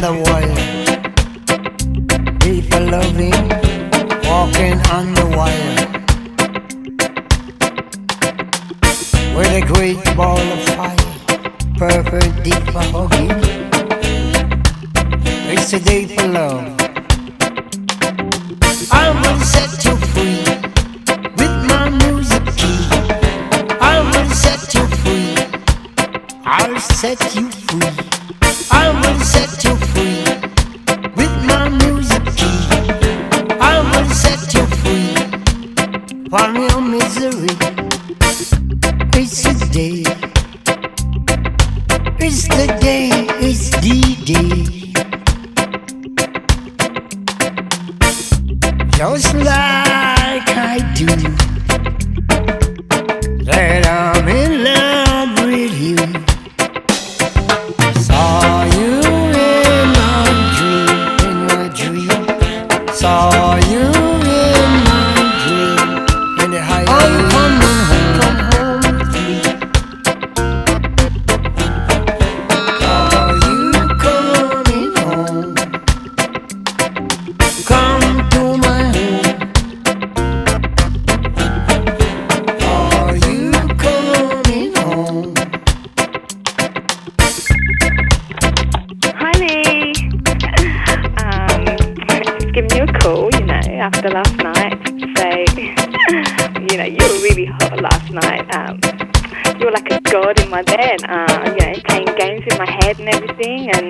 the wire. People loving, walking on the wire. With a great ball of fire, perfect deep for hugging. It's a day for love. I will set you free with my music key. I will set you free. I'll set you free. I will set you free with my music key. I will set you free from your misery. It's the day. It's the day. It's the day. Just like I do, that I'm in love with you. Saw you in my dream. Saw you in my dream. In the high come home with me. Saw you coming home. Come to my home. Are you coming home? Honey, just giving you a call, after last night to say, you were really hot last night. You were like a god in my bed, playing games in my head and everything, and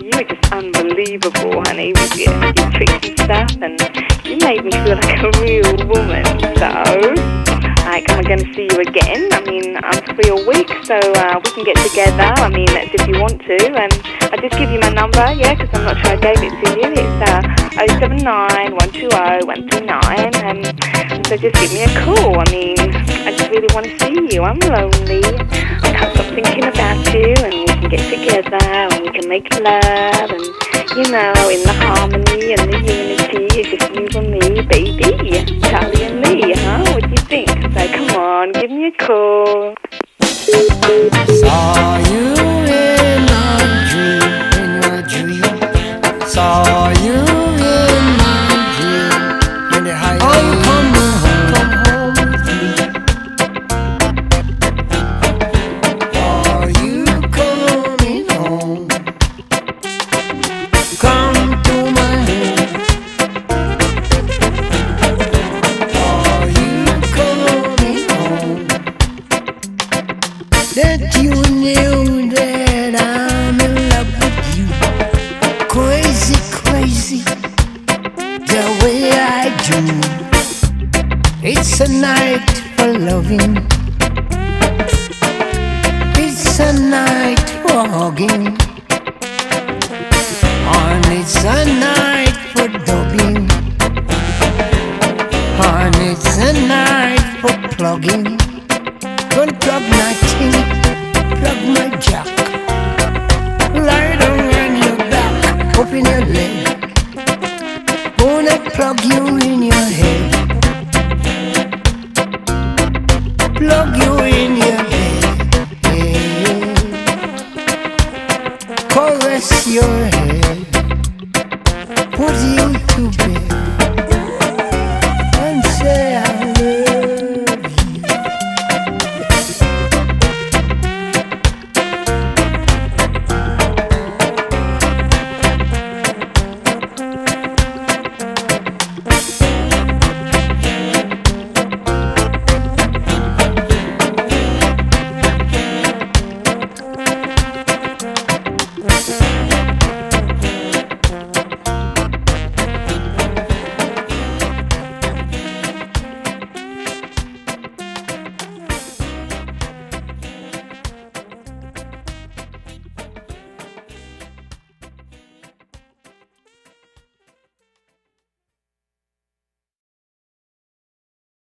you were just unbelievable, honey, with your tricks and stuff, and you made me feel like a real woman. So, am I going to see you again? I mean, I'm free all week, so we can get together. I mean, that's if you want to. And I'll just give you my number, because I'm not sure I gave it to you. It's 079 120 129. So just give me a call. I mean, I just really want to see you. I'm lonely. I can't stop thinking about you, and we can get together, and we can make love, and, in the harmony and the unity, it's just you and me, baby. Charlie and me, huh? What do you think? So come on, give me a call. Saw you in my dream. Saw you in my dream. In the high come home with me. Are you coming home? Come to my home. Are you coming home? That you knew that I'm in love with you. Crazy, crazy, the way I do. It's a night for loving. It's a night for hugging. And it's a night for dubbing. And it's a night for plugging. Don't plug nothing, plug my jack. Lie down on your back, open your leg. Wanna plug you in your head. Plug you in your bed. Caress your head.